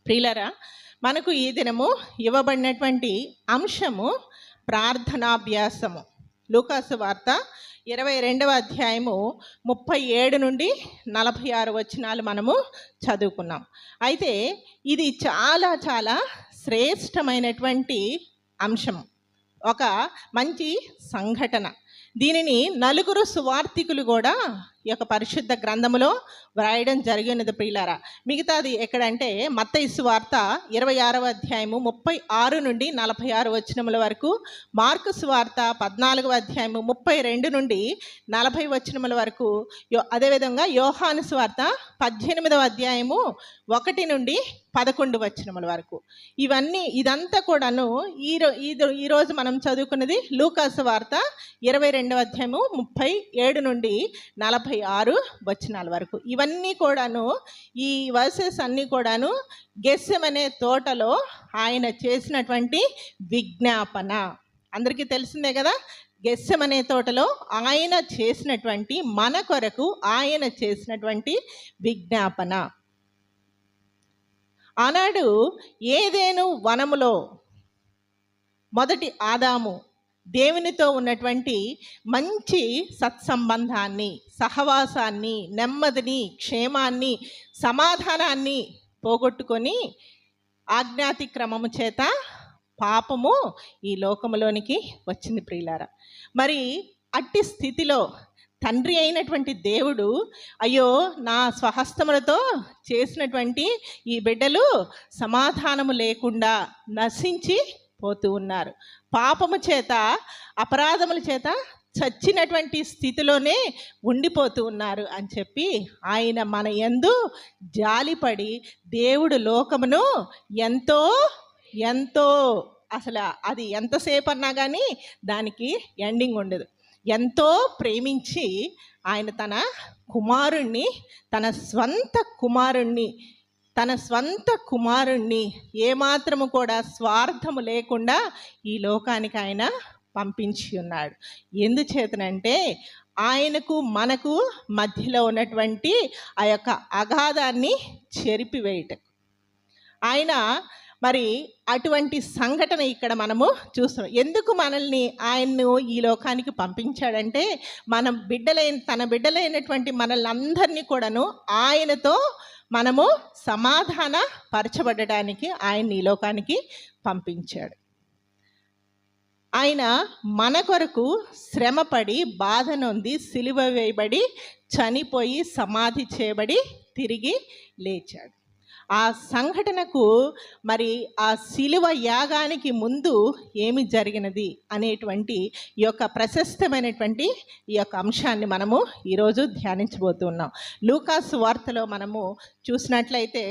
ప్రియులరా, మనకు ఈ దినము ఇవ్వబడినటువంటి అంశము ప్రార్థనాభ్యాసము. లూకాసు వార్త 22వ అధ్యాయము 37 నుండి 46 వచనాలు మనము చదువుకున్నాం. అయితే ఇది చాలా చాలా శ్రేష్టమైనటువంటి అంశం, ఒక మంచి సంఘటన. దీనిని నలుగురు సువార్థికులు కూడా ఈ యొక్క పరిశుద్ధ గ్రంథములో వ్రాయడం జరిగినది ప్రియులారా. మిగతాది ఎక్కడంటే మత్తయి సువార్త 26వ అధ్యాయము 36 నుండి 46 వచనముల వరకు, మార్కు సువార్త 14వ అధ్యాయము 32 నుండి 40 వచనముల వరకు, అదేవిధంగా యోహాను సువార్త 18వ అధ్యాయము 1 నుండి 11 వచనముల వరకు. ఇదంతా కూడాను ఈరోజు మనం చదువుకున్నది లూకాసు వార్త 22వ అధ్యాయము 37 నుండి 46 వచనాల వరకు. ఇవన్నీ కూడాను, ఈ వర్సెస్ అన్నీ కూడాను గెస్సెమనే తోటలో ఆయన చేసినటువంటి విజ్ఞాపన. అందరికీ తెలిసిందే కదా, గెస్సెమనే తోటలో ఆయన చేసినటువంటి, మన కొరకు ఆయన చేసినటువంటి విజ్ఞాపన. ఆనాడు ఏదేను వనములో మొదటి ఆదాము దేవునితో ఉన్నటువంటి మంచి సత్సంబంధాన్ని, సహవాసాన్ని, నెమ్మదిని, క్షేమాన్ని, సమాధానాన్ని పోగొట్టుకొని ఆజ్ఞాతిక్రమము చేత పాపము ఈ లోకములోనికి వచ్చింది ప్రియులారా. మరి అట్టి స్థితిలో తండ్రి అయినటువంటి దేవుడు, అయ్యో నా స్వహస్తములతో చేసినటువంటి ఈ బిడ్డలు సమాధానము లేకుండా నశించి పోతూ ఉన్నారు, పాపము చేత, అపరాధముల చేత చచ్చినటువంటి స్థితిలోనే ఉండిపోతూ ఉన్నారు అని చెప్పి ఆయన మన యందు జాలిపడి, దేవుడు లోకమును ఎంతో ఎంతో, అసలు అది ఎంతసేపు అన్నా కానీ దానికి ఎండింగ్ ఉండదు, ఎంతో ప్రేమించి ఆయన తన కుమారుణ్ణి, తన స్వంత కుమారుణ్ణి ఏమాత్రము కూడా స్వార్థము లేకుండా ఈ లోకానికి ఆయన పంపించి ఉన్నాడు. ఎందుచేతనంటే ఆయనకు మనకు మధ్యలో ఉన్నటువంటి ఆ యొక్క అగాధాన్ని చెరిపివేయటం. ఆయన మరి అటువంటి సంఘటన ఇక్కడ మనము చూస్తున్నాం. ఎందుకు మనల్ని ఆయన్ను ఈ లోకానికి పంపించాడంటే, తన బిడ్డలైనటువంటి మనల్ని అందరినీ కూడాను ఆయనతో మనము సమాధాన పరచబడడానికి ఆయన్ని ఈ లోకానికి పంపించాడు. ఆయన మన కొరకు శ్రమపడి, బాధ నొంది, సిలువ వేయబడి, చనిపోయి, సమాధి చేయబడి, తిరిగి లేచాడు. ఆ సంఘటనకు, మరి ఆ సిలువ యాగానికి ముందు ఏమి జరిగినది అనేటువంటి ఈ యొక్క ప్రశస్తమైనటువంటి ఈ యొక్క అంశాన్ని మనము ఈరోజు ధ్యానించబోతున్నాం. లూకాసు వార్తలో మనము చూసినట్లయితే,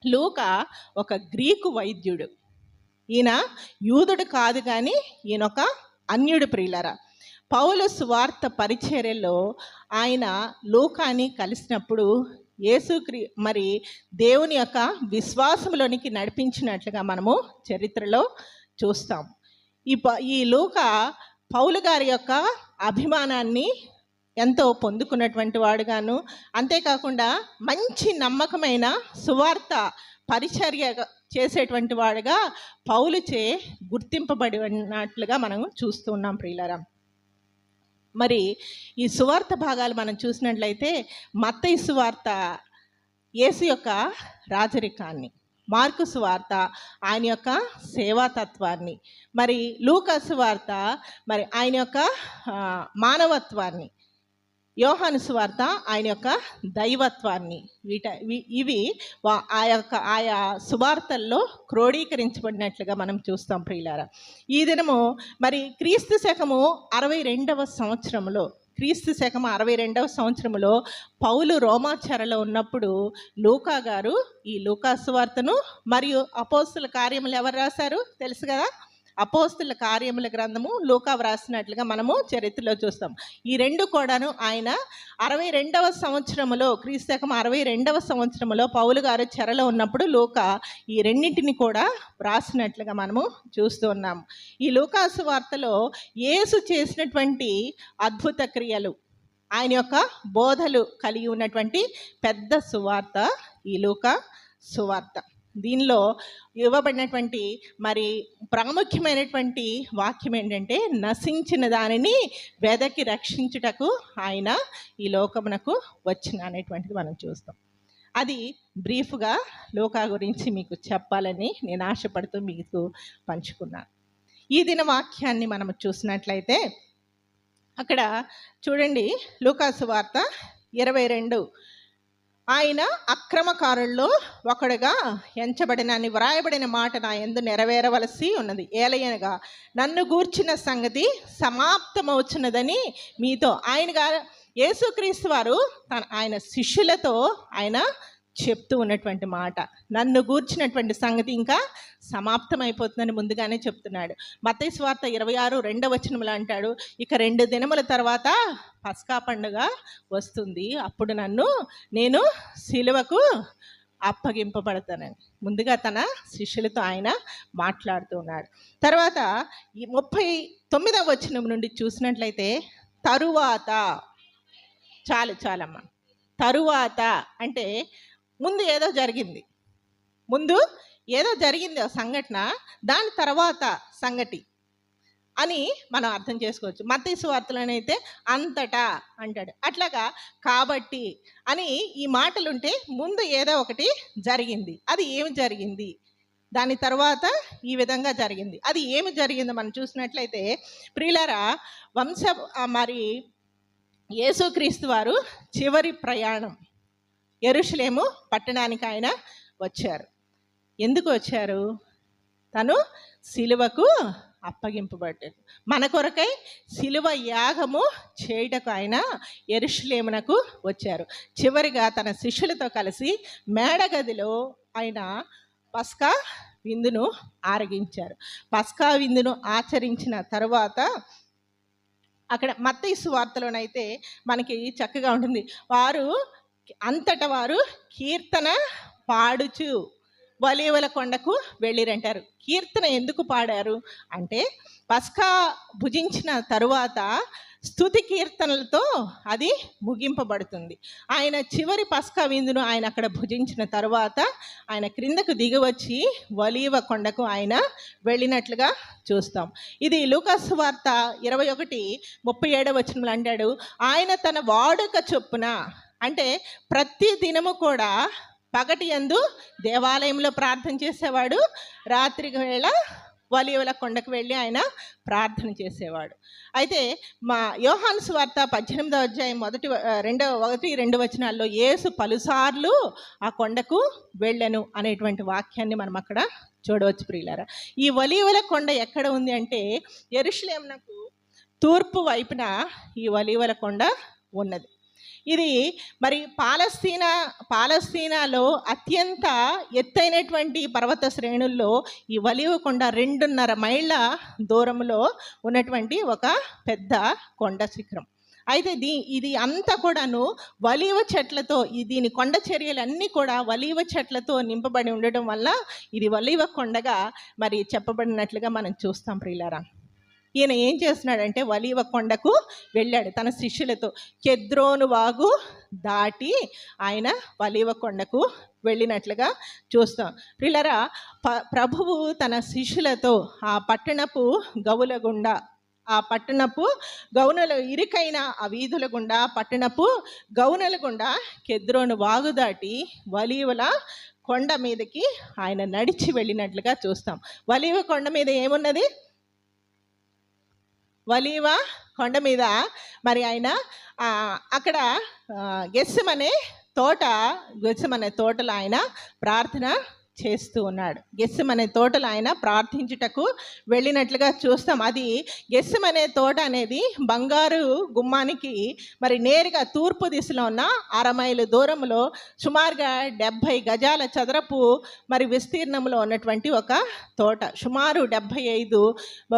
లూకా ఒక గ్రీకు వైద్యుడు. ఈయన యూదుడు కాదు, కానీ ఈయన ఒక అన్యుడు ప్రియులరా. పౌలు సువార్త పరిచర్యలో ఆయన లూకాని కలిసినప్పుడు మరి దేవుని యొక్క విశ్వాసంలోనికి నడిపించినట్లుగా మనము చరిత్రలో చూస్తాం. ఈ లూకా పౌలు గారి యొక్క అభిమానాన్ని ఎంతో పొందుకున్నటువంటి వాడుగాను, అంతేకాకుండా మంచి నమ్మకమైన సువార్త పరిచర్య చేసేటువంటి వాడుగా పౌలుచే గుర్తింపబడి ఉన్నట్లుగా మనం చూస్తూ ఉన్నాం ప్రియులారా. మరి ఈ సువార్త భాగాలు మనం చూసినట్లయితే, మత్తయి సువార్త యేసు యొక్క రాజరికాన్ని, మార్కు సువార్త ఆయన యొక్క సేవాతత్వాన్ని, మరి లూకా సువార్త మరి ఆయన యొక్క మానవత్వాన్ని, యోహాను సువార్త ఆయన యొక్క దైవత్వాన్ని, ఇవి ఆయా సువార్తల్లో క్రోడీకరించబడినట్లుగా మనం చూస్తాం ప్రియులారా. ఈ దినము మరి క్రీస్తు శకము 62వ సంవత్సరములో పౌలు రోమాచరలో ఉన్నప్పుడు లూకా గారు ఈ లూకా సువార్తను మరియు అపోస్తుల కార్యములు ఎవరు రాశారు తెలుసు కదా, అపోస్తుల కార్యముల గ్రంథము లూకా వ్రాసినట్లుగా మనము చరిత్రలో చూస్తాం. ఈ రెండు కూడాను ఆయన 62వ సంవత్సరములో, క్రీస్తుశకం 62వ సంవత్సరములో పౌలు గారు చెరలో ఉన్నప్పుడు లూకా ఈ రెండింటిని కూడా వ్రాసినట్లుగా మనము చూస్తూ ఉన్నాము. ఈ లూకా సువార్తలో యేసు చేసినటువంటి అద్భుత క్రియలు, ఆయన యొక్క బోధలు కలిగి ఉన్నటువంటి పెద్ద సువార్త ఈ లూకా సువార్త. దీనిలో ఇవ్వబడినటువంటి మరి ప్రాముఖ్యమైనటువంటి వాక్యం ఏంటంటే, నశించిన దానిని వెదకి రక్షించుటకు ఆయన ఈ లోకమునకు వచ్చిన అనేటువంటిది మనం చూస్తాం. అది బ్రీఫ్గా లూకా గురించి మీకు చెప్పాలని నేను ఆశపడుతూ మీకు పంచుకున్నాను. ఈ దిన వాక్యాన్ని మనం చూసినట్లయితే అక్కడ చూడండి, లూకా సువార్త 22, ఆయన అక్రమకారుల్లో ఒకడుగా ఎంచబడినని వ్రాయబడిన మాట నా యందు నెరవేరవలసి ఉన్నది. ఏలయనగా నన్ను గూర్చిన సంగతి సమాప్తమవుచున్నదని మీతో. ఆయనగా యేసుక్రీస్తు వారు ఆయన శిష్యులతో ఆయన చెప్తూ ఉన్నటువంటి మాట, నన్ను గూర్చినటువంటి సంగతి ఇంకా సమాప్తమైపోతుందని ముందుగానే చెప్తున్నాడు. మత్తయి సువార్త 26:2 అంటాడు, ఇక 2 దినముల తర్వాత పస్కా పండుగ వస్తుంది, అప్పుడు నేను సిలువకు అప్పగింపబడతానని ముందుగా తన శిష్యులతో ఆయన మాట్లాడుతూ ఉన్నాడు. తర్వాత ఈ 39 నుండి చూసినట్లయితే తరువాత, చాలమ్మ, తరువాత అంటే ముందు ఏదో జరిగింది ఆ సంఘటన, దాని తర్వాత సంగతి అని మనం అర్థం చేసుకోవచ్చు. మత్తయి సువార్తలోనైతే అంతటా అంటాడు. అట్లాగా కాబట్టి అని ఈ మాటలుంటే ముందు ఏదో ఒకటి జరిగింది, అది ఏమి జరిగింది, దాని తర్వాత ఈ విధంగా జరిగింది, అది ఏమి జరిగిందో మనం చూసినట్లయితే ప్రియులారా, మరి యేసుక్రీస్తు వారు చివరి ప్రయాణం యెరూషలేము పట్టణానికి ఆయన వచ్చారు. ఎందుకు వచ్చారు? తను సిలువకు అప్పగింపబడ్డాడు. మన కొరకై సిలువ యాగము చేయుటకు ఆయన యెరూషలేమునకు వచ్చారు. చివరిగా తన శిష్యులతో కలిసి మేడగదిలో ఆయన పస్కా విందును ఆరగించారు. పస్కా విందును ఆచరించిన తర్వాత అక్కడ మత్తయి సువార్తలోనైతే మనకి చక్కగా ఉంటుంది, అంతటా వారు కీర్తన పాడుచు ఒలీవల కొండకు వెళ్ళిరంటారు. కీర్తన ఎందుకు పాడారు అంటే, పస్కా భుజించిన తరువాత స్తుతి కీర్తనలతో అది ముగింపబడుతుంది. ఆయన చివరి పస్కా విందును ఆయన అక్కడ భుజించిన తరువాత ఆయన క్రిందకు దిగివచ్చి ఒలీవ కొండకు ఆయన వెళ్ళినట్లుగా చూస్తాం. ఇది లూకా సువార్త 21:37 అంటాడు, ఆయన తన వాడుక చొప్పున, అంటే ప్రతి దినము కూడా పగటి యందు దేవాలయంలో ప్రార్థన చేసేవాడు, రాత్రి వేళ ఒలీవల కొండకు వెళ్ళి ఆయన ప్రార్థన చేసేవాడు. అయితే మా యోహాను సువార్త 18:1-2 యేసు పలుసార్లు ఆ కొండకు వెళ్ళెను అనేటువంటి వాక్యాన్ని మనం అక్కడ చూడవచ్చు. ప్రియులారా, ఈ ఒలీవల కొండ ఎక్కడ ఉంది అంటే, యెరూషలేమునకు తూర్పు వైపున ఈ ఒలీవల కొండ ఉన్నది. ఇది మరి పాలస్తీనాలో అత్యంత ఎత్తైనటువంటి పర్వత శ్రేణుల్లో ఈ ఒలీవ కొండ 2.5 మైళ్ళ దూరంలో ఉన్నటువంటి ఒక పెద్ద కొండ శిఖరం. అయితే ఇది అంతా కూడాను ఒలీవ చెట్లతో, దీని కొండ చర్యలన్నీ కూడా ఒలీవ చెట్లతో నింపబడి ఉండటం వల్ల ఇది ఒలీవ కొండగా మరి చెప్పబడినట్లుగా మనం చూస్తాం. ప్రియులారా, ఈయన ఏం చేస్తున్నాడంటే ఒలీవ కొండకు వెళ్ళాడు తన శిష్యులతో. కెద్రోను వాగు దాటి ఆయన ఒలీవ కొండకు వెళ్ళినట్లుగా చూస్తాం. ప్రియులారా, ప్రభువు తన శిష్యులతో ఆ పట్టణపు గౌనుల ఇరుకైన ఆ వీధుల గుండా, పట్టణపు గౌనుల గుండా కెద్రోను వాగు దాటి ఒలీవల కొండ మీదకి ఆయన నడిచి వెళ్ళినట్లుగా చూస్తాం. ఒలీవ కొండ మీద ఏమున్నది? ఒలీవ కొండ మీద మరి ఆయన అక్కడ గెత్సెమనే తోటలో ఆయన ప్రార్థన చేస్తూ ఉన్నాడు. గెత్సెమనే తోటలో ఆయన ప్రార్థించుటకు వెళ్ళినట్లుగా చూస్తాం. అది గెత్సెమనే తోట అనేది బంగారు గుమ్మానికి మరి నేరుగా తూర్పు దిశలో ఉన్న 6 మైలు దూరంలో సుమారుగా 70 గజాల చదరపు మరి విస్తీర్ణంలో ఉన్నటువంటి ఒక తోట. సుమారు 75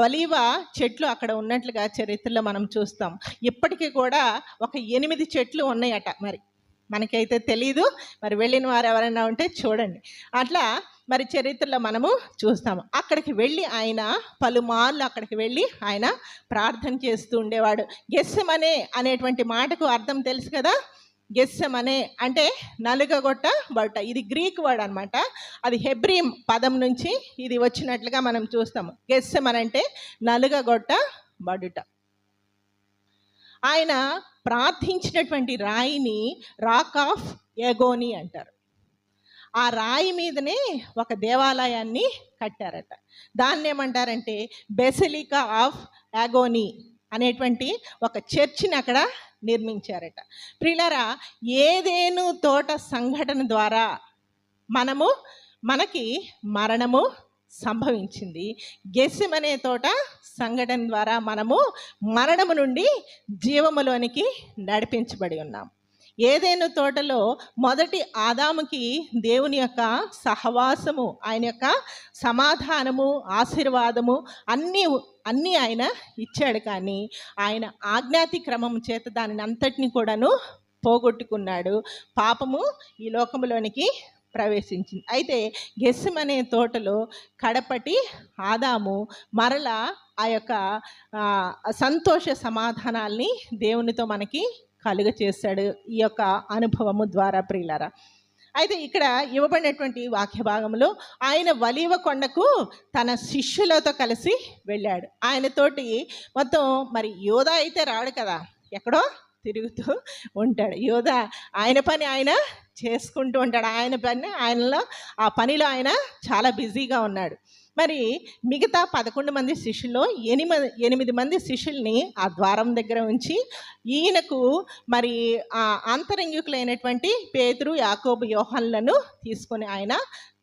ఒలీవ చెట్లు అక్కడ ఉన్నట్లుగా చరిత్రలో మనం చూస్తాం. ఇప్పటికీ కూడా ఒక 8 చెట్లు ఉన్నాయట. మరి మనకైతే తెలీదు, మరి వెళ్ళిన వారు ఎవరైనా ఉంటే చూడండి. అట్లా మరి చరిత్రలో మనము చూస్తాము. అక్కడికి వెళ్ళి ఆయన పలుమార్లు అక్కడికి వెళ్ళి ఆయన ప్రార్థన చేస్తూ ఉండేవాడు. గెత్సెమనే అనేటువంటి మాటకు అర్థం తెలుసు కదా, గెస్సెమనే అంటే నలుగగొట్టబడుట. ఇది గ్రీక్ వర్డ్ అనమాట. అది హెబ్రీ పదం నుంచి ఇది వచ్చినట్లుగా మనం చూస్తాము. గెస్సెమనే అంటే నలుగగొట్టబడుట. ఆయన ప్రార్థించినటువంటి రాయిని రాక్ ఆఫ్ ఎగోని అంటారు. ఆ రాయి మీదనే ఒక దేవాలయాన్ని కట్టారట. దాన్ని ఏమంటారంటే బెసిలికా ఆఫ్ యాగోని అనేటువంటి ఒక చర్చిని అక్కడ నిర్మించారట. ప్రియులారా, ఏదేను తోట సంఘటన ద్వారా మనకి మరణము సంభవించింది. గెస్సెమనే తోట సంఘటన ద్వారా మనము మరణము నుండి జీవములోనికి నడిపించబడి ఉన్నాం. ఏదేను తోటలో మొదటి ఆదాముకి దేవుని యొక్క సహవాసము, ఆయన యొక్క సమాధానము, ఆశీర్వాదము అన్నీ ఆయన ఇచ్చాడు. కానీ ఆయన ఆజ్ఞాతిక్రమం చేత దానిని అంతటిని కూడాను పోగొట్టుకున్నాడు. పాపము ఈ లోకములోనికి ప్రవేశించింది. అయితే గెస్సెమనే తోటలో కడపటి ఆదాము మరలా ఆ యొక్క సంతోష సమాధానాల్ని దేవునితో మనకి కలుగ చేశాడు ఈ యొక్క అనుభవము ద్వారా. ప్రియులారా, అయితే ఇక్కడ ఇవ్వబడినటువంటి వాక్య భాగంలో ఆయన ఒలీవ కొండకు తన శిష్యులతో కలిసి వెళ్ళాడు. ఆయనతోటి మొత్తం మరి యోధా అయితే రాడు కదా, ఎక్కడో తిరుగుతూ ఉంటాడు. యోధా ఆయన పని ఆయన చేసుకుంటూ ఉంటాడు. ఆ పనిలో ఆయన చాలా బిజీగా ఉన్నాడు. మరి మిగతా 11 మంది శిష్యుల్లో 8 మంది శిష్యుల్ని ఆ ద్వారం దగ్గర ఉంచి ఈయనకు మరి ఆ అంతరంగికులైనటువంటి పేతురు, యాకోబు, యోహానులను తీసుకొని ఆయన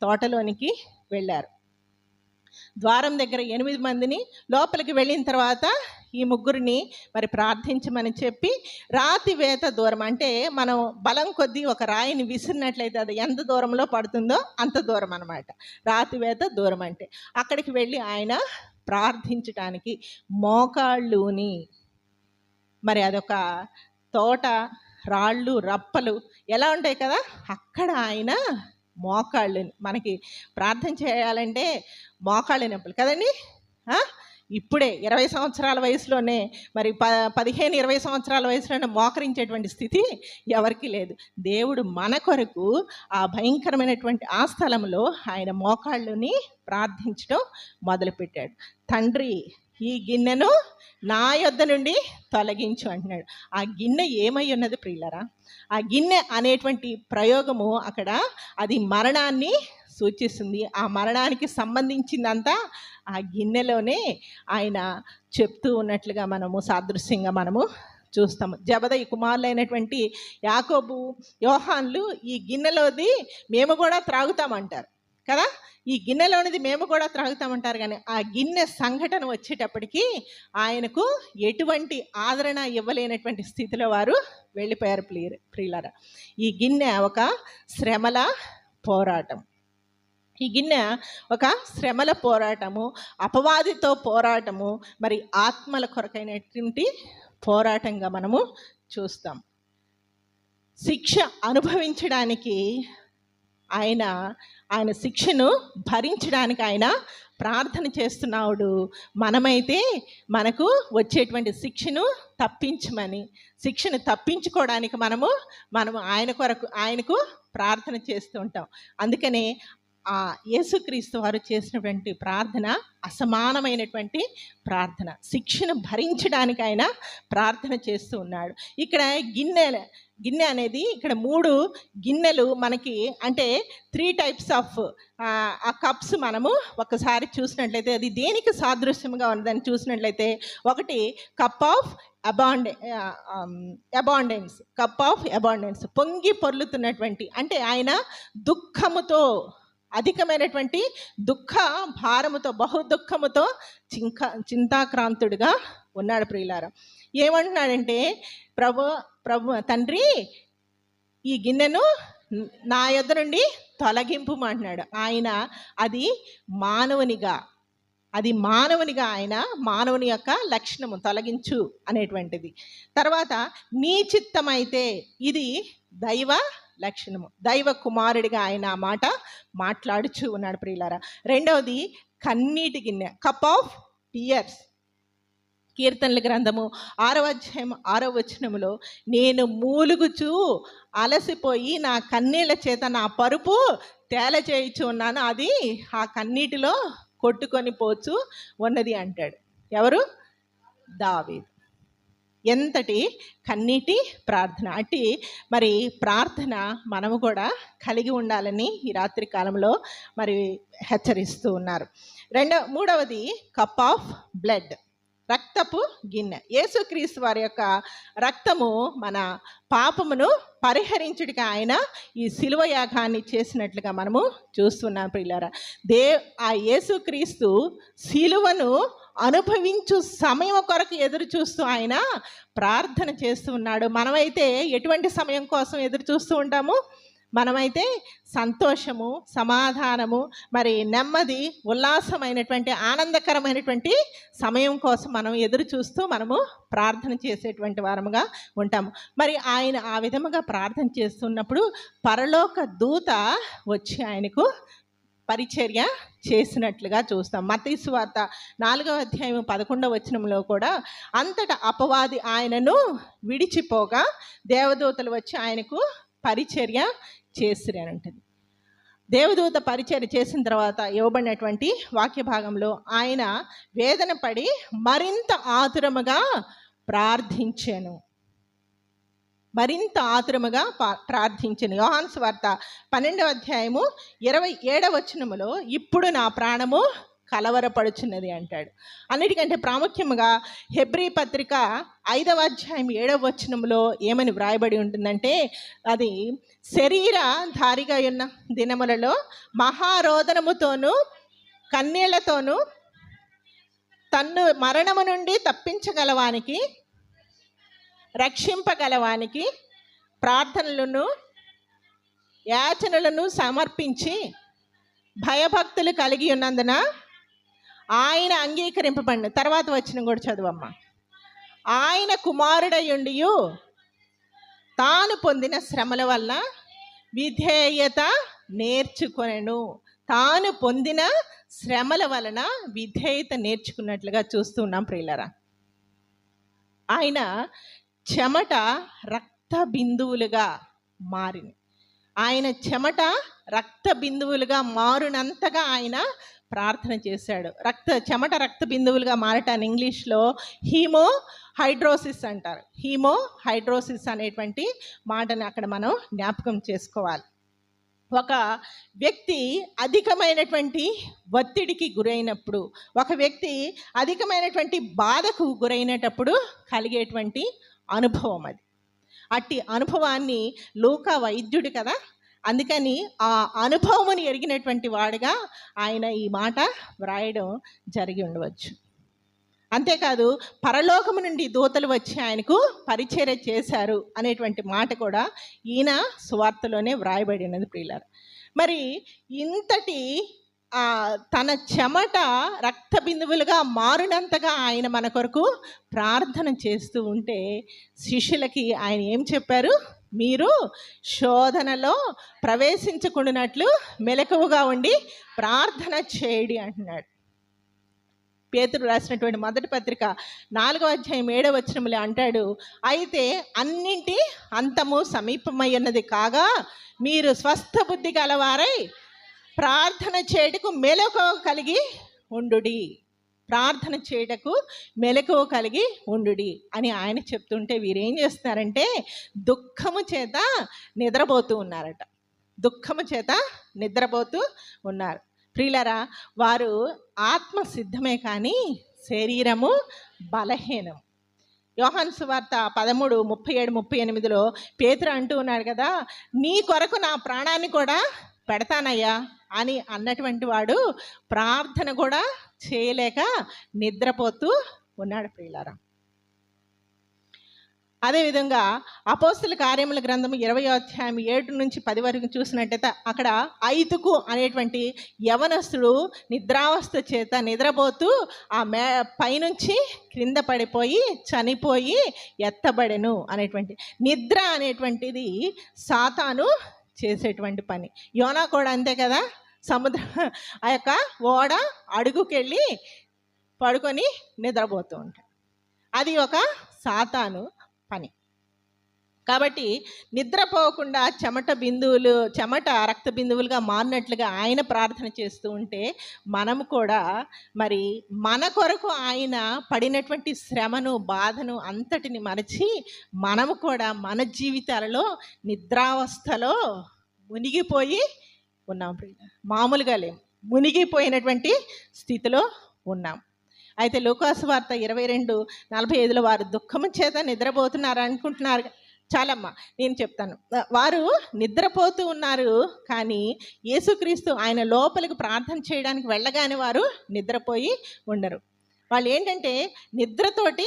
తోటలోనికి వెళ్ళారు. ద్వారం దగ్గర 8 మందిని లోపలికి వెళ్ళిన తర్వాత ఈ ముగ్గురిని మరి ప్రార్థించమని చెప్పి రాతి వేత దూరం, అంటే మనం బలం కొద్దీ ఒక రాయిని విసిరినట్లయితే అది ఎంత దూరంలో పడుతుందో అంత దూరం అనమాట. రాతి వేత దూరం అంటే అక్కడికి వెళ్ళి ఆయన ప్రార్థించటానికి మోకాళ్ళుని, మరి అదొక తోట, రాళ్ళు రప్పలు ఎలా ఉంటాయి కదా, అక్కడ ఆయన మోకాళ్ళుని, మనకి ప్రార్థన చేయాలంటే మోకాళ్ళ నొప్పులు కదండి. ఇప్పుడే 20 సంవత్సరాల వయసులోనే మరి 15-20 సంవత్సరాల వయసులోనే మోకరించేటువంటి స్థితి ఎవరికి లేదు. దేవుడు మన కొరకు ఆ భయంకరమైనటువంటి ఆ స్థలంలో ఆయన మోకాళ్ళుని ప్రార్థించడం మొదలుపెట్టాడు. తండ్రి, ఈ గిన్నెను నా యొద్ద నుండి తొలగించు అంటున్నాడు. ఆ గిన్నె ఏమై ఉన్నది ప్రియులరా? ఆ గిన్నె అనేటువంటి ప్రయోగము అక్కడ అది మరణాన్ని సూచిస్తుంది. ఆ మరణానికి సంబంధించిందంతా ఆ గిన్నెలోనే ఆయన చెప్తూ ఉన్నట్లుగా మనము సాదృశ్యంగా మనము చూస్తాము. జబదయి కుమారులైనటువంటి యాకోబు, యోహాన్లు ఈ గిన్నెలోది మేము కూడా త్రాగుతామంటారు కదా, ఈ గిన్నెలోనిది మేము కూడా త్రాగుతామంటారు. కానీ ఆ గిన్నె సంఘటన వచ్చేటప్పటికి ఆయనకు ఎటువంటి ఆదరణ ఇవ్వలేనటువంటి స్థితిలో వారు వెళ్ళిపోయారు. ప్రియులారా, ఈ గిన్నె ఒక శ్రమల పోరాటం. ఈ గిన్నె ఒక శ్రమల పోరాటము, అపవాదితో పోరాటము, మరి ఆత్మల కొరకైనటువంటి పోరాటంగా మనము చూస్తాం. శిక్ష అనుభవించడానికి ఆయన శిక్షను భరించడానికి ఆయన ప్రార్థన చేస్తున్నాడు. మనమైతే మనకు వచ్చేటువంటి శిక్షను తప్పించమని, శిక్షను తప్పించుకోవడానికి మనము ఆయనకు ప్రార్థన చేస్తూ ఉంటాం. అందుకనే ఆ యేసుక్రీస్తు వారు చేసినటువంటి ప్రార్థన అసమానమైనటువంటి ప్రార్థన. శిక్షను భరించడానికి ఆయన ప్రార్థన చేస్తూ ఉన్నాడు. ఇక్కడ గిన్నె అనేది ఇక్కడ 3 గిన్నెలు మనకి, అంటే 3 టైప్స్ ఆఫ్ ఆ కప్స్ మనము ఒకసారి చూసినట్లయితే అది దేనికి సాదృశ్యంగా ఉన్నదని చూసినట్లయితే, ఒకటి cup of abundance, cup of abundance, పొంగి పొర్లుతున్నటువంటి, అంటే ఆయన దుఃఖముతో, అధికమైనటువంటి దుఃఖ భారముతో, బహు దుఃఖముతో చింతాక్రాంతుడిగా ఉన్నాడు. ప్రియులారా, ఏమంటున్నాడంటే, ప్రభు తండ్రి, ఈ గిన్నెను నా యొద్ద నుండి తొలగింపు అంటున్నాడు. ఆయన అది మానవునిగా ఆయన మానవుని యొక్క లక్షణము, తొలగించు అనేటువంటిది. తర్వాత నీ చిత్తమైతే, ఇది దైవ లక్షణము, దైవ కుమారుడిగా ఆయన ఆ మాట మాట్లాడుచూ ఉన్నాడు. ప్రియులారా, రెండవది కన్నీటి గిన్నె, కప్ ఆఫ్ టీయర్స్. కీర్తనల గ్రంథము 6వ అధ్యాయం 6వ వచనములో, నేను మూలుగుచూ అలసిపోయి నా కన్నీళ్ల చేత నా పరుపు తేలచేయుచు ఉన్నాను, అది ఆ కన్నీటిలో కొట్టుకొని పోచు ఉన్నది అంటాడు. ఎవరు? దావీదు. ఎంతటి కన్నీటి ప్రార్థన! అట్టి మరి ప్రార్థన మనము కూడా కలిగి ఉండాలని ఈ రాత్రి కాలంలో మరి హెచ్చరిస్తూ ఉన్నారు. మూడవది కప్ ఆఫ్ బ్లడ్, రక్తపు గిన్నె. యేసుక్రీస్తు వారి యొక్క రక్తము మన పాపమును పరిహరించుడికి ఆయన ఈ శిలువ యాగాన్ని చేసినట్లుగా మనము చూస్తున్నాం ప్రియులారా. ఆ యేసుక్రీస్తు శిలువను అనుభవించు సమయం కొరకు ఎదురు చూస్తూ ఆయన ప్రార్థన చేస్తూ ఉన్నాడు. మనమైతే ఎటువంటి సమయం కోసం ఎదురు చూస్తూ ఉంటాము? మనమైతే సంతోషము, సమాధానము, మరి నెమ్మది, ఉల్లాసమైనటువంటి ఆనందకరమైనటువంటి సమయం కోసం మనం ఎదురు చూస్తూ మనము ప్రార్థన చేసేటువంటి వారముగా ఉంటాము. మరి ఆయన ఆ విధముగా ప్రార్థన చేస్తున్నప్పుడు పరలోక దూత వచ్చి ఆయనకు పరిచర్య చేసినట్లుగా చూస్తాం. మత్తయి సువార్త 4వ అధ్యాయం 11వ వచనంలో కూడా, అంతటా అపవాది ఆయనను విడిచిపోగా దేవదూతలు వచ్చి ఆయనకు పరిచర్య చేసిరనంటది. దేవదూత పరిచర్య చేసిన తర్వాత ఇవ్వబడినటువంటి వాక్య భాగంలో ఆయన వేదన పడి మరింత ఆతురముగా ప్రార్థించాను. యోహాను సువార్త 12వ అధ్యాయము 27వ వచనములో, ఇప్పుడు నా ప్రాణము కలవరపడుచున్నది అంటాడు. అన్నిటికంటే ప్రాముఖ్యముగా హెబ్రీ పత్రిక 5వ అధ్యాయం 7వ వచనంలో ఏమని వ్రాయబడి ఉంటుందంటే, అది శరీరధారిగా ఉన్న దినములలో మహారోదనముతోనూ కన్నీళ్లతోనూ తన్ను మరణము నుండి తప్పించగలవానికి, రక్షింపగలవానికి ప్రార్థనలను యాచనలను సమర్పించి భయభక్తులు కలిగి ఉన్నందున ఆయన అంగీకరింపబడిన. తర్వాత వచ్చిన కూడా చదువమ్మ. ఆయన కుమారుడయుండియు తాను పొందిన శ్రమల వల్ల విధేయత నేర్చుకొనెను. తాను పొందిన శ్రమల వలన విధేయత నేర్చుకున్నట్లుగా చూస్తున్నాం ప్రియులారా. ఆయన చెమట రక్త బిందువులుగా మారింది. ఆయన చెమట రక్త బిందువులుగా మారునంతగా ఆయన ప్రార్థన చేశాడు. చెమట రక్త బిందువులుగా మారటాన్ని ఇంగ్లీష్లో హీమోహైడ్రోసిస్ అంటారు. హీమోహైడ్రోసిస్ అనేటువంటి మాటని అక్కడ మనం జ్ఞాపకం చేసుకోవాలి. ఒక వ్యక్తి అధికమైనటువంటి ఒత్తిడికి గురైనప్పుడు, ఒక వ్యక్తి అధికమైనటువంటి బాధకు గురైనప్పుడు కలిగేటువంటి అనుభవం అది. అట్టి అనుభవాన్ని లూకా వైద్యుడు కదా, అందుకని ఆ అనుభవముని ఎరిగినటువంటి వాడుగా ఆయన ఈ మాట వ్రాయడం జరిగి ఉండవచ్చు. అంతేకాదు, పరలోకము నుండి దూతలు వచ్చి ఆయనకు పరిచర్య చేశారు అనేటువంటి మాట కూడా ఈయన సువార్తలోనే వ్రాయబడినది ప్రియులారా. మరి ఇంతటి తన చెమట రక్త బిందువులుగా మారినంతగా ఆయన మన కొరకు ప్రార్థన చేస్తూ ఉంటే శిష్యులకి ఆయన ఏం చెప్పారు? మీరు శోధనలో ప్రవేశించకుండానట్లు మెలకువగా ఉండి ప్రార్థన చేయండి అంటున్నాడు. పేతురు రాసినటువంటి మొదటి పత్రిక 4వ అధ్యాయం 7వ వచనంలో అంటాడు, అయితే అన్నింటి అంతము సమీపమై ఉన్నది కాగా మీరు స్వస్థ బుద్ధి గలవారై ప్రార్థన చేయుటకు మెలకువ కలిగి ఉండుడి. ప్రార్థన చేయుటకు మెలకువ కలిగి ఉండుడి అని ఆయన చెప్తుంటే వీరేం చేస్తున్నారంటే దుఃఖము చేత నిద్రపోతూ ఉన్నారట. దుఃఖము చేత నిద్రపోతూ ఉన్నారు. ప్రియులారా, వారు ఆత్మ సిద్ధమే కానీ శరీరము బలహీనం. యోహాను సువార్త 13:37-38లో పేతురు అంటూ ఉన్నాడు కదా, నీ కొరకు నా ప్రాణాన్ని కూడా పెడతానయ్యా అని అన్నటువంటి వాడు ప్రార్థన కూడా చేయలేక నిద్రపోతూ ఉన్నాడు ప్రియులారా. అదేవిధంగా అపోస్తల కార్యముల గ్రంథము 20వ అధ్యాయం 7-10 వరకు చూసినట్టయితే అక్కడ ఐతుకు అనేటువంటి యవనస్తుడు నిద్రావస్థ చేత నిద్రపోతూ ఆ పైనుంచి క్రింద పడిపోయి చనిపోయి ఎత్తబడెను అనేటువంటి. నిద్ర అనేటువంటిది సాతాను చేసేటువంటి పని. యోనా కూడా అంతే కదా, ఆ యొక్క ఓడ అడుగుకెళ్ళి పడుకొని నిద్రపోతూ ఉంటాడు. అది ఒక సాతాను పని. కాబట్టి నిద్రపోకుండా చెమట రక్త బిందువులుగా మారినట్లుగా ఆయన ప్రార్థన చేస్తూ ఉంటే మనము కూడా మరి మన కొరకు ఆయన పడినటువంటి శ్రమను బాధను అంతటిని మరచి మనము కూడా మన జీవితాలలో నిద్రావస్థలో మునిగిపోయి ఉన్నాం. మామూలుగా లేము, మునిగిపోయినటువంటి స్థితిలో ఉన్నాం. అయితే లూకాసు వార్త 22:45 వారు దుఃఖము చేత నిద్రపోతున్నారు అనుకుంటున్నారు. చాలమ్మా, నేను చెప్తాను. వారు నిద్రపోతూ ఉన్నారు, కానీ యేసుక్రీస్తు ఆయన లోపలికి ప్రార్థన చేయడానికి వెళ్ళగానే వారు నిద్రపోయి ఉండరు. వాళ్ళు ఏంటంటే నిద్రతోటి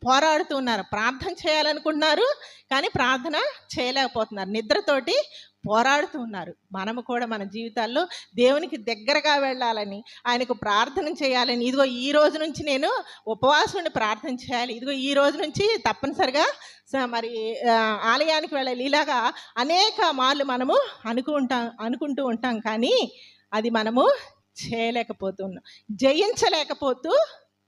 పోరాడుతూ ఉన్నారు. ప్రార్థన చేయాలనుకుంటున్నారు, కానీ ప్రార్థన చేయలేకపోతున్నారు. నిద్రతోటి పోరాడుతూ ఉన్నారు. మనము కూడా మన జీవితాల్లో దేవునికి దగ్గరగా వెళ్ళాలని, ఆయనకు ప్రార్థన చేయాలని, ఇదిగో ఈ రోజు నుంచి నేను ఉపవాసం ఉండి ప్రార్థన చేయాలి, ఇదిగో ఈ రోజు నుంచి తప్పనిసరిగా మరి ఆలయానికి వెళ్ళాలి, ఇలాగా అనేక మార్లు మనము అనుకుంటూ ఉంటాం, కానీ అది మనము చేయలేకపోతున్నాం, జయించలేకపోతూ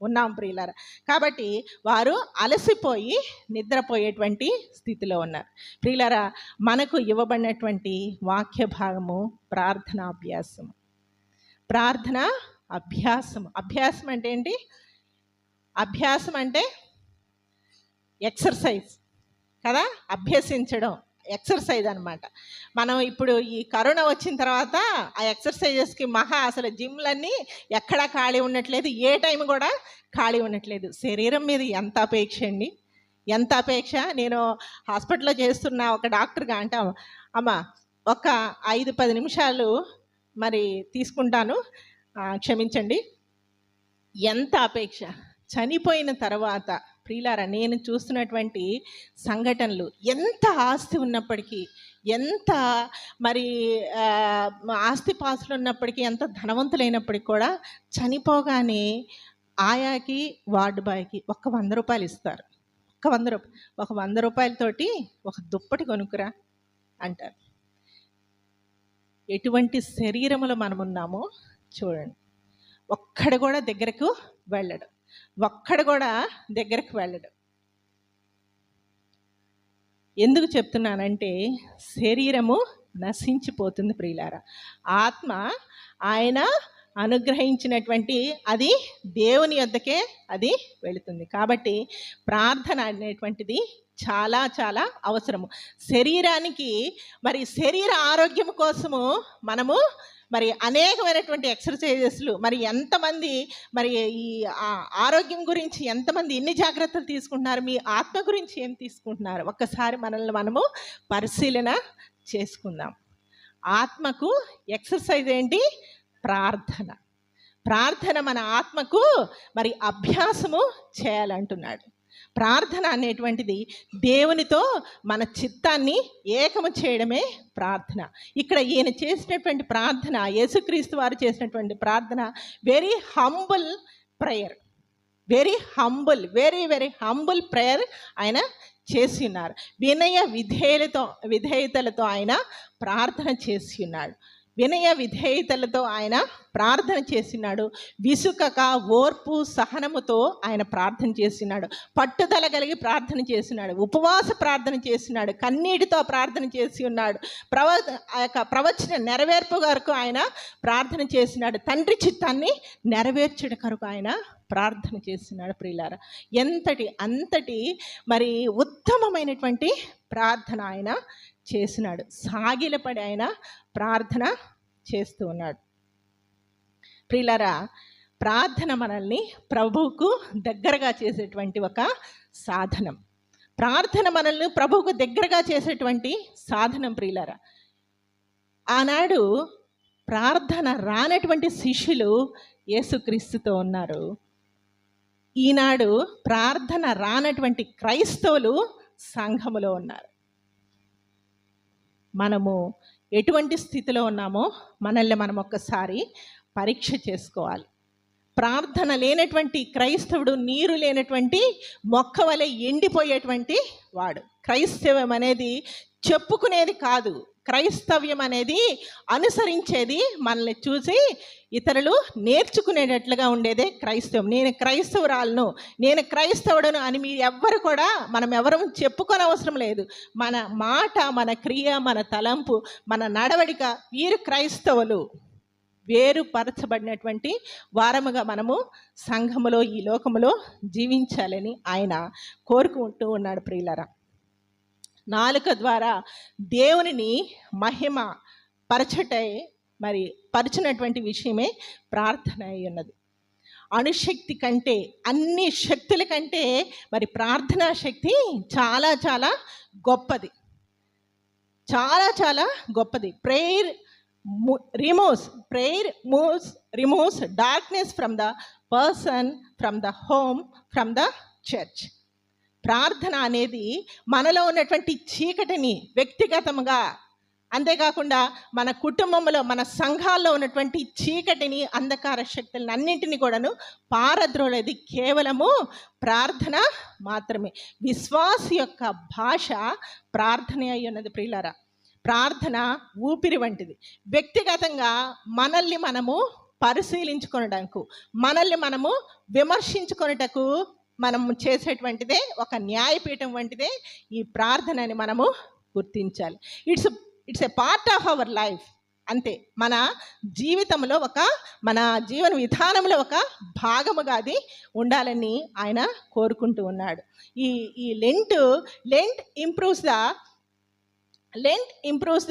ఉన్నాం ప్రియులారా. కాబట్టి వారు అలసిపోయి నిద్రపోయేటువంటి స్థితిలో ఉన్నారు. ప్రియులారా, మనకు ఇవ్వబడినటువంటి వాక్య భాగము ప్రార్థనాభ్యాసము. అభ్యాసం అంటే ఏంటి? అభ్యాసం అంటే ఎక్సర్సైజ్ కదా, అభ్యసించడం, ఎక్సర్సైజ్ అనమాట. మనం ఇప్పుడు ఈ కరోనా వచ్చిన తర్వాత ఆ ఎక్సర్సైజెస్కి అసలు జిమ్లన్నీ ఎక్కడా ఖాళీ ఉండట్లేదు, ఏ టైం కూడా ఖాళీ ఉండట్లేదు. శరీరం మీద ఎంత అపేక్ష అండి, ఎంత అపేక్ష. నేను హాస్పిటల్లో చేస్తున్న ఒక డాక్టర్గా అంటే, అమ్మ ఒక 5-10 నిమిషాలు మరి తీసుకుంటాను, క్షమించండి. ఎంత అపేక్ష. చనిపోయిన తర్వాత ప్రియులారా, నేను చూస్తున్నటువంటి సంఘటనలు, ఎంత ఆస్తి ఉన్నప్పటికీ, ఎంత మరి ఆస్తిపాస్తులు ఉన్నప్పటికీ, ఎంత ధనవంతులైనప్పటికీ కూడా చనిపోగానే ఆయాకి వార్డు బాయ్కి ఒక 100 రూపాయలు ఇస్తారు. ఒక 100 రూపాయలతోటి ఒక దుప్పటి కొనుక్కురా అంటారు. ఎటువంటి శరీరములో మనం ఉన్నామో చూడండి. ఒక్కడు కూడా దగ్గరకు వెళ్ళడు. ఎందుకు చెప్తున్నానంటే, శరీరము నశించిపోతుంది ప్రియులారా. ఆత్మ ఆయన అనుగ్రహించినటువంటి అది దేవుని యొద్దకే అది వెళుతుంది. కాబట్టి ప్రార్థన అనేటువంటిది చాలా చాలా అవసరము. శరీరానికి మరి శరీర ఆరోగ్యం కోసము మనము మరి అనేకమైనటువంటి ఎక్సర్సైజెస్లు, మరి ఎంతమంది మరి ఈ ఆరోగ్యం గురించి ఎంతమంది ఎన్ని జాగ్రత్తలు తీసుకుంటున్నారు, మీ ఆత్మ గురించి ఏం తీసుకుంటున్నారు, ఒక్కసారి మనల్ని మనము పరిశీలన చేసుకుందాం. ఆత్మకు ఎక్సర్సైజ్ ఏంటి? ప్రార్థన మన ఆత్మకు మరి అభ్యాసము చేయాలంటున్నాడు. ప్రార్థన అనేటువంటిది దేవునితో మన చిత్తాన్ని ఏకము చేయడమే ప్రార్థన. ఇక్కడ ఈయన చేసినటువంటి ప్రార్థన, యేసుక్రీస్తు వారు చేసినటువంటి ప్రార్థన very humble prayer, very humble prayer ఆయన చేసి ఉన్నారు. విధేయతలతో ఆయన ప్రార్థన చేసి ఉన్నాడు. ప్రార్థన చేసినాడు. విసుకక ఓర్పు సహనముతో ఆయన ప్రార్థన చేసినాడు. పట్టుదల కలిగి ప్రార్థన చేసినాడు. ఉపవాస ప్రార్థన చేసినాడు. కన్నీటితో ప్రార్థన చేసి ఉన్నాడు. ప్రవచన నెరవేర్పు కొరకు ఆయన ప్రార్థన చేసినాడు. తండ్రి చిత్తాన్ని నెరవేర్చడ కొరకు ఆయన ప్రార్థన చేసినాడు. ప్రియులారా, అంతటి మరి ఉత్తమమైనటువంటి ప్రార్థన ఆయన చేసినాడు. సాగిలపడి ఆయన ప్రార్థన చేస్తూ ఉన్నాడు. ప్రియులారా, ప్రార్థన మనల్ని ప్రభువుకు దగ్గరగా చేసేటువంటి ఒక సాధనం. ప్రార్థన మనల్ని ప్రభువుకు దగ్గరగా చేసేటువంటి సాధనం. ప్రియులారా, ఆనాడు ప్రార్థన రానటువంటి శిష్యులు యేసుక్రీస్తుతో ఉన్నారు. ఈనాడు ప్రార్థన రానటువంటి క్రైస్తవులు సంఘములో ఉన్నారు. మనము ఎటువంటి స్థితిలో ఉన్నామో మనల్ని మనం ఒక్కసారి పరీక్ష చేసుకోవాలి. ప్రార్థన లేనటువంటి క్రైస్తవుడు నీరు లేనటువంటి మొక్క వలె ఎండిపోయేటువంటి వాడు. క్రైస్తవం అనేది చెప్పుకునేది కాదు, క్రైస్తవ్యం అనేది అనుసరించేది, మనల్ని చూసి ఇతరులు నేర్చుకునేటట్లుగా ఉండేదే క్రైస్తవం. నేను క్రైస్తవురాలను, నేను క్రైస్తవుడను అని మీరు ఎవ్వరు కూడా మనం ఎవరు చెప్పుకోనవసరం లేదు. మన మాట, మన క్రియ, మన తలంపు, మన నడవడిక, వీరు క్రైస్తవులు, వేరుపరచబడినటువంటి వారముగా మనము సంఘములో, ఈ లోకములో జీవించాలని ఆయన కోరుకుంటూ ఉన్నాడు. ప్రియులరా, నాలుక ద్వారా దేవునిని మహిమ పరచటై మరి పరిచినటువంటి విషయమే ప్రార్థన అయి ఉన్నది. అణుశక్తి కంటే, అన్ని శక్తుల కంటే మరి ప్రార్థనా శక్తి చాలా చాలా గొప్పది, చాలా చాలా గొప్పది. Prayer removes darkness from the person, from the home, from the church. ప్రార్థన అనేది మనలో ఉన్నటువంటి చీకటిని వ్యక్తిగతంగా, అంతేకాకుండా మన కుటుంబంలో, మన సంఘాల్లో ఉన్నటువంటి చీకటిని, అంధకార శక్తులను అన్నింటినీ కూడాను పారద్రోలేది కేవలము ప్రార్థన మాత్రమే. విశ్వాస యొక్క భాష ప్రార్థన అయి ఉన్నది. ప్రియులారా, ప్రార్థన ఊపిరి వంటిది. వ్యక్తిగతంగా మనల్ని మనము పరిశీలించుకొనడానికి, మనల్ని మనము విమర్శించుకొనుటకు మనము చేసేటువంటిదే ఒక న్యాయపీఠం వంటిదే ఈ ప్రార్థన అని మనము గుర్తించాలి. It's a part of our life. అంతే, మన జీవితంలో మన జీవన విధానంలో ఒక భాగముగా అది ఉండాలని ఆయన కోరుకుంటూ ఉన్నాడు. ఈ Lent improves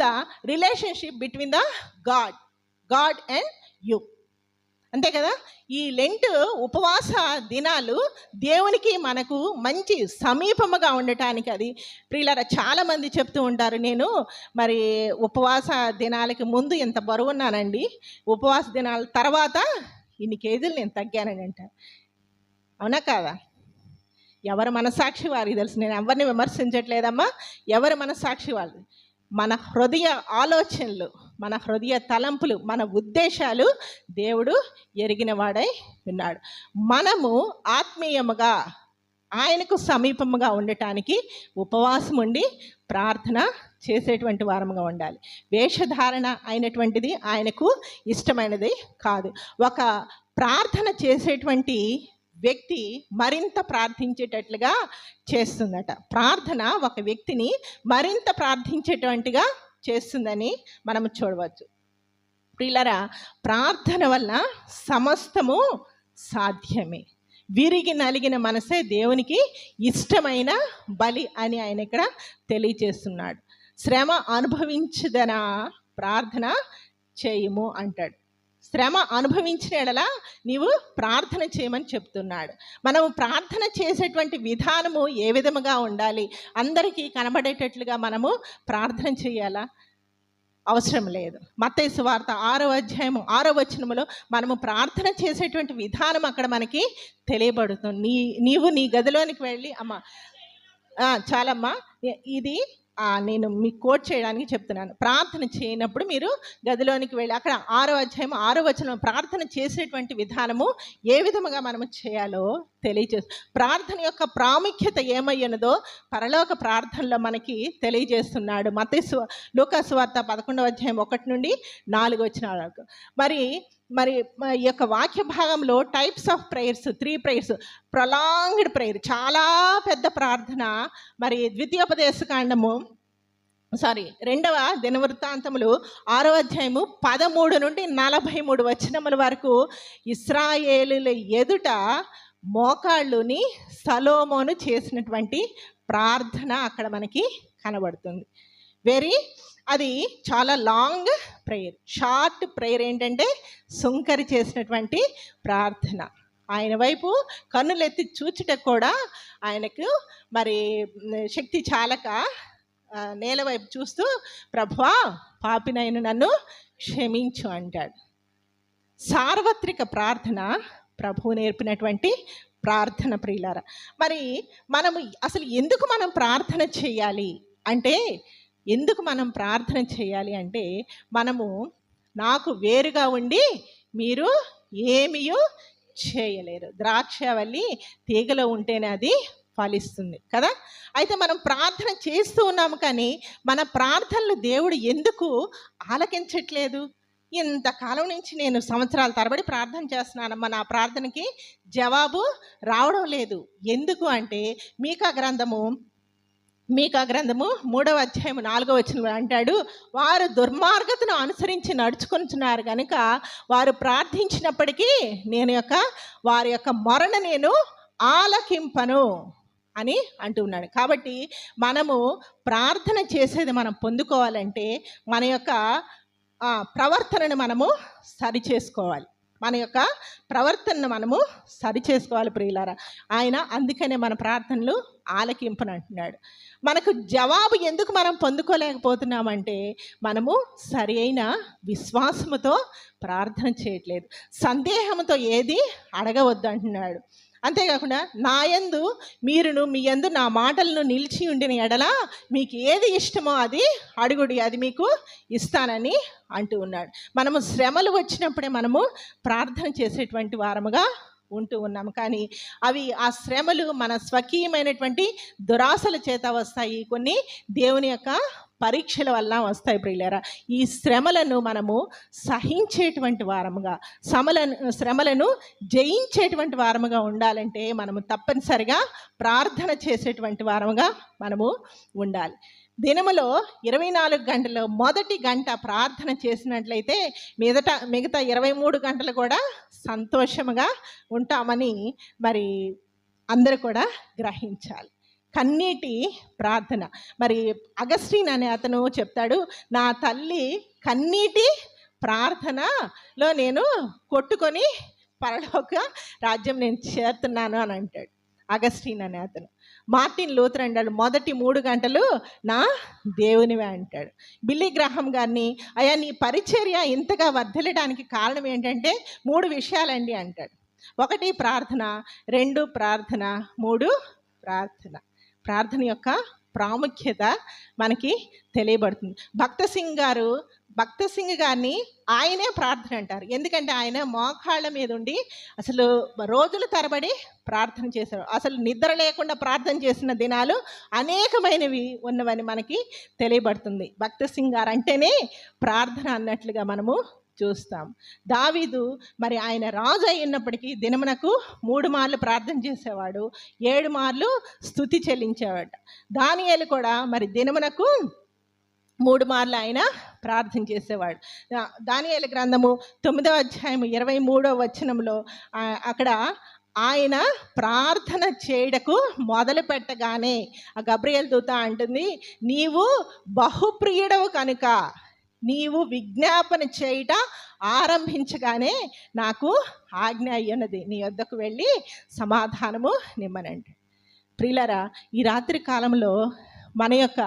the relationship between the God and you. అంతే కదా. ఈ లెంట్ ఉపవాస దినాలు దేవునికి మనకు మంచి సమీపముగా ఉండటానికి. అది ప్రియులారా, చాలామంది చెప్తూ ఉంటారు, నేను మరి ఉపవాస దినాలకి ముందు ఎంత బరువున్నానండి, ఉపవాస దినాల తర్వాత ఇన్ని కేజీలు నేను తగ్గానని అంటారు. అవునా కాదా? ఎవరి మనసాక్షి వారికి తెలుసు. నేను ఎవరిని విమర్శించట్లేదమ్మా, ఎవరి మనసాక్షి వాళ్ళు. మన హృదయ ఆలోచనలు, మన హృదయ తలంపులు, మన ఉద్దేశాలు దేవుడు ఎరిగిన వాడై ఉన్నాడు. మనము ఆత్మీయముగా ఆయనకు సమీపముగా ఉండటానికి ఉపవాసం ఉండి ప్రార్థన చేసేటువంటి వారముగా ఉండాలి. వేషధారణ అయినటువంటిది ఆయనకు ఇష్టమైనది కాదు. ఒక ప్రార్థన చేసేటువంటి వ్యక్తి మరింత ప్రార్థించేటట్లుగా చేస్తుందట. ప్రార్థన ఒక వ్యక్తిని మరింత ప్రార్థించేటువంటిగా చేస్తుందని మనం చూడవచ్చు. ప్రియులారా, ప్రార్థన వల్ల సమస్తము సాధ్యమే. విరిగి నలిగిన మనసే దేవునికి ఇష్టమైన బలి అని ఆయన ఇక్కడ తెలియజేస్తున్నాడు. శ్రమ అనుభవించదన ప్రార్థన చేయము అంటాడు. శ్రమ అనుభవించిన ఎడలా నీవు ప్రార్థన చేయమని చెప్తున్నాడు. మనము ప్రార్థన చేసేటువంటి విధానము ఏ విధముగా ఉండాలి? అందరికీ కనబడేటట్లుగా మనము ప్రార్థన చేయాలా? అవసరం లేదు. మత్తయి సువార్త 6వ అధ్యాయము 6వ వచనములో మనము ప్రార్థన చేసేటువంటి విధానం అక్కడ మనకి తెలియబడుతుంది. నీవు నీ గదిలోనికి వెళ్ళి, అమ్మ చాలమ్మా, ఇది నేను మీకు కోట్ చేయడానికి చెప్తున్నాను. ప్రార్థన చేయనప్పుడు మీరు గదిలోనికి వెళ్ళి అక్కడ 6వ అధ్యాయం 6వ వచనం ప్రార్థన చేసేటువంటి విధానము ఏ విధముగా మనము చేయాలో తెలియజేస్తుంది. ప్రార్థన యొక్క ప్రాముఖ్యత ఏమయ్యనదో పరలోక ప్రార్థనలో మనకి తెలియజేస్తున్నాడు. లూకా సువార్త 11వ అధ్యాయం 1 నుండి 4 వచనాల వరకు. మరి ఈ యొక్క వాక్య భాగంలో types of prayers, 3 prayers, prolonged prayer, చాలా పెద్ద ప్రార్థన. మరి ద్వితీయోపదేశకాండము 2వ దినవృత్తాంతములు 6వ అధ్యాయము 13 నుండి 43 వచనముల వరకు ఇశ్రాయేలుల ఎదుట మోకాళ్ళుని సలోమోను చేసినటువంటి ప్రార్థన అక్కడ మనకి కనబడుతుంది. అది చాలా లాంగ్ ప్రేయర్. షార్ట్ ప్రేయర్ ఏంటంటే సుంకరి చేసినటువంటి ప్రార్థన. ఆయన వైపు కన్నులెత్తి చూచుట కూడా ఆయనకు మరి శక్తి చాలక నేల వైపు చూస్తూ, ప్రభువా పాపినైన నన్ను క్షమించు అంటాడు. సార్వత్రిక ప్రార్థన ప్రభువు నేర్పినటువంటి ప్రార్థన. ప్రియులారా, మరి మనము అసలు ఎందుకు మనం ప్రార్థన చేయాలి అంటే, మనము నాకు వేరుగా ఉండి మీరు ఏమీ చేయలేరు. ద్రాక్షవల్లి తీగలో ఉంటేనే అది ఫలిస్తుంది కదా. అయితే మనం ప్రార్థన చేస్తూ ఉన్నాము, కానీ మన ప్రార్థనలు దేవుడు ఎందుకు ఆలకించట్లేదు? ఇంతకాలం నుంచి నేను సంవత్సరాల తరబడి ప్రార్థన చేస్తున్నానమ్మా, నా ప్రార్థనకి జవాబు రావడం లేదు. ఎందుకు అంటే మీకా గ్రంథము 3వ అధ్యాయం 4వ వచనం అంటాడు, వారు దుర్మార్గతను అనుసరించి నడుచుకుంటున్నారు కనుక వారు ప్రార్థించినప్పటికీ వారి యొక్క మొరను నేను ఆలకింపను అని అంటూ ఉన్నాడు. కాబట్టి మనము ప్రార్థన చేసేది మనం పొందుకోవాలంటే మన యొక్క ప్రవర్తనను మనము సరిచేసుకోవాలి. మన యొక్క ప్రవర్తనను మనము సరిచేసుకోవాలి ప్రియులారా. ఆయన అందుకనే మన ప్రార్థనలు ఆలకింపని అంటున్నాడు. మనకు జవాబు ఎందుకు మనం పొందుకోలేకపోతున్నామంటే మనము సరి అయిన విశ్వాసముతో ప్రార్థన చేయట్లేదు, సందేహంతో ఏది అడగవద్దు అంటున్నాడు. అంతేకాకుండా నాయందు మీరును మీ యందు నా మాటలను నిలిచి ఉండిన ఎడల మీకు ఏది ఇష్టమో అది అడుగుడి, అది మీకు ఇస్తానని అంటూ ఉన్నాడు. మనము శ్రమలు వచ్చినప్పుడే మనము ప్రార్థన చేసేటువంటి వారముగా ఉంటూ ఉన్నాము, కానీ ఆ శ్రమలు మన స్వకీయమైనటువంటి దురాశల చేత వస్తాయి, కొన్ని దేవుని యొక్క పరీక్షల వల్ల వస్తాయి ప్రియులారా. ఈ శ్రమలను మనము సహించేటువంటి వారముగా, శ్రమలను జయించేటువంటి వారముగా ఉండాలంటే మనము తప్పనిసరిగా ప్రార్థన చేసేటువంటి వారముగా మనము ఉండాలి. దినములో 24 గంటల్లో మొదటి గంట ప్రార్థన చేసినట్లయితే మిగతా 23 గంటలు కూడా సంతోషముగా ఉంటామని మరి అందరూ కూడా గ్రహించాలి. కన్నీటి ప్రార్థన. మరి అగస్టిన్ అనే అతను చెప్తాడు, నా తల్లి కన్నీటి ప్రార్థనలో నేను కొట్టుకొని పరలోక రాజ్యం నేను చేరుతున్నాను అని అంటాడు అగస్టిన్ అనే అతను. మార్టిన్ లూథర్ అంటాడు, మొదటి 3 గంటలు నా దేవునివే అంటాడు. బిల్లీ గ్రాహం గారిని, అయ్యా నీ పరిచర్య ఇంతగా వర్ధిల్లడానికి కారణం ఏంటంటే 3 విషయాలండి అంటాడు. 1 ప్రార్థన, 2 ప్రార్థన, 3 ప్రార్థన. ప్రార్థన యొక్క ప్రాముఖ్యత మనకి తెలియబడుతుంది. భక్త సింగ్ గారిని ఆయనే ప్రార్థన అంటారు. ఎందుకంటే ఆయన మోకాళ్ళ మీద ఉండి అసలు రోజుల తరబడి ప్రార్థన చేశారు. అసలు నిద్ర లేకుండా ప్రార్థన చేసిన దినాలు అనేకమైనవి ఉన్నవని మనకి తెలియబడుతుంది. భక్త సింగ్ గారు అంటేనే ప్రార్థన అన్నట్లుగా మనము చూస్తాం. దావీదు మరి ఆయన రాజు అయినప్పటికీ దినమునకు 3 మార్లు ప్రార్థన చేసేవాడు, 7 మార్లు స్తుతి చెల్లించేవాడు. దానియేలు కూడా మరి దినమునకు 3 మార్లు ఆయన ప్రార్థన చేసేవాడు. దానియేలు గ్రంథము 9వ అధ్యాయం 23వ వచనంలో అక్కడ ఆయన ప్రార్థన చేయడకు మొదలు పెట్టగానే ఆ గబ్రియల్ దూత అంటుంది, నీవు బహుప్రియుడవు కనుక నీవు విజ్ఞాపన చేయట ఆరంభించగానే నాకు ఆజ్ఞ అయ్యున్నది, నీ వద్దకు వెళ్ళి సమాధానము నిమ్మనండి. ప్రియులారా, ఈ రాత్రి కాలంలో మన యొక్క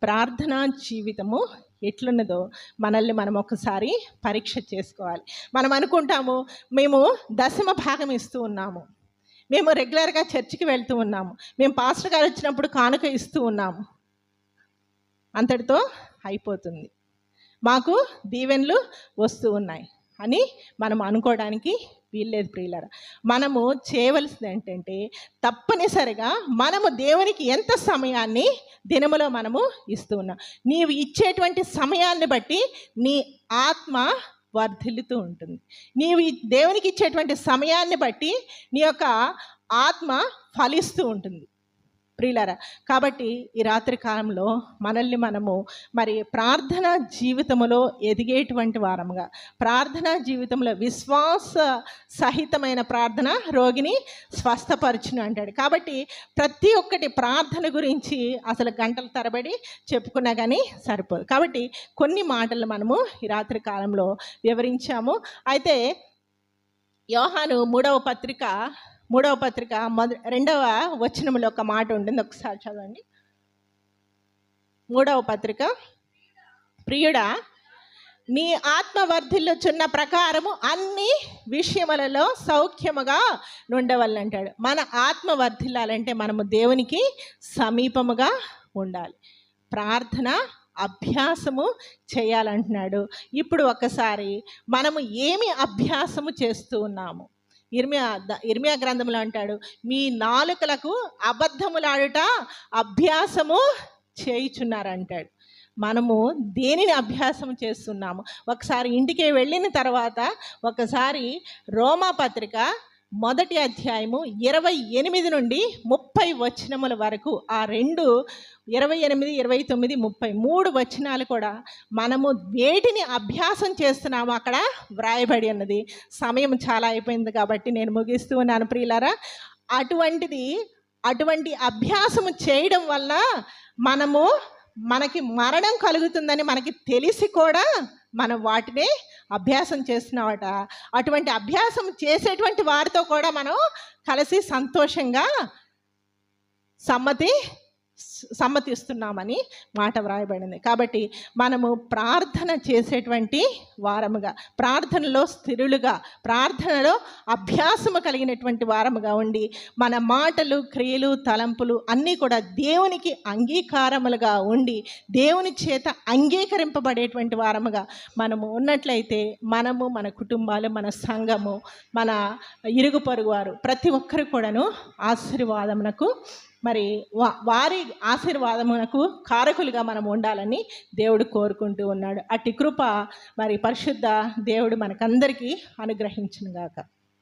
ప్రార్థనా జీవితము ఎట్లున్నదో మనల్ని మనం ఒకసారి పరీక్ష చేసుకోవాలి. మనం అనుకుంటాము మేము 10వ భాగం ఇస్తూ ఉన్నాము, మేము రెగ్యులర్గా చర్చికి వెళ్తూ ఉన్నాము, మేము పాస్టర్ గారు వచ్చినప్పుడు కానుక ఇస్తూ ఉన్నాము, అంతటితో అయిపోతుంది, మాకు దీవెనలు వస్తూ ఉన్నాయి అని మనం అనుకోవడానికి వీల్లేదు ప్రియులారా. మనము చేయవలసింది ఏంటంటే తప్పనిసరిగా మనము దేవునికి ఎంత సమయాన్ని దినములో మనము ఇస్తూ ఉన్నాం. నీవు ఇచ్చేటువంటి సమయాన్ని బట్టి నీ ఆత్మ వర్ధిల్లుతూ ఉంటుంది. నీవు దేవునికి ఇచ్చేటువంటి సమయాన్ని బట్టి నీ యొక్క ఆత్మ ఫలిస్తూ ఉంటుంది ప్రియులారా. కాబట్టి ఈ రాత్రి కాలంలో మనల్ని మనము మరి ప్రార్థనా జీవితంలో ఎదిగేటువంటి వారముగా, ప్రార్థనా జీవితంలో విశ్వాస సహితమైన ప్రార్థన రోగిని స్వస్థపరచును అంటాడు. కాబట్టి ప్రతి ఒక్కటి ప్రార్థన గురించి అసలు గంటల తరబడి చెప్పుకున్నా కానీ సరిపోదు. కాబట్టి కొన్ని మాటలు మనము ఈ రాత్రి కాలంలో వివరించాము. అయితే యోహాను 3వ పత్రిక 2వ వచనంలో ఒక మాట ఉంటుంది, ఒకసారి చదవండి. 3వ పత్రిక, ప్రియుడా నీ ఆత్మ వర్ధిల్లుచున్న ప్రకారము అన్ని విషయములలో సౌఖ్యముగా నుండవల్లంటాడు. మన ఆత్మ వర్ధిల్లాలంటే మనము దేవునికి సమీపముగా ఉండాలి, ప్రార్థన అభ్యాసము చేయాలంటున్నాడు. ఇప్పుడు ఒకసారి మనము ఏమి అభ్యాసము చేస్తూ ఉన్నాము, ఇర్మియా గ్రంథంలో అంటాడు, మీ నాలుకలకు అబద్ధములాడుట అభ్యాసము చేయుచున్నారు అంటాడు. మనము దేనిని అభ్యాసం చేస్తున్నాము? ఒకసారి ఇంటికి వెళ్ళిన తర్వాత ఒకసారి రోమాపత్రిక 1వ అధ్యాయము 28 నుండి 30 వచనముల వరకు, ఆ 28, 29, 33 వచనాలు కూడా మనము వేటిని అభ్యాసం చేస్తున్నాము అక్కడ వ్రాయబడి ఉన్నది. సమయం చాలా అయిపోయింది కాబట్టి నేను ముగిస్తూ ఉన్నాను ప్రియులారా. అటువంటి అభ్యాసము చేయడం వల్ల మనకి మరణం కలుగుతుందని మనకి తెలిసి కూడా మనం వాటినే అభ్యాసం చేస్తున్నామట. అటువంటి అభ్యాసం చేసేటువంటి వారితో కూడా మనం కలిసి సంతోషంగా సమ్మతిస్తున్నామని మాట వ్రాయబడింది. కాబట్టి మనము ప్రార్థన చేసేటువంటి వారముగా, ప్రార్థనలో స్థిరులుగా, ప్రార్థనలో అభ్యాసము కలిగినటువంటి వారముగా ఉండి మన మాటలు, క్రియలు, తలంపులు అన్నీ కూడా దేవునికి అంగీకారములుగా ఉండి దేవుని చేత అంగీకరింపబడేటువంటి వారముగా మనము ఉన్నట్లయితే మనము, మన కుటుంబాలు, మన సంఘము, మన ఇరుగు పొరుగు వారు ప్రతి ఒక్కరు కూడాను ఆశీర్వాదమునకు వారి ఆశీర్వాదమునకు కారకులుగా మనం ఉండాలని దేవుడు కోరుకుంటూ ఉన్నాడు. అట్టి కృప పరిశుద్ధ దేవుడు మనకందరికీ అనుగ్రహించును గాక.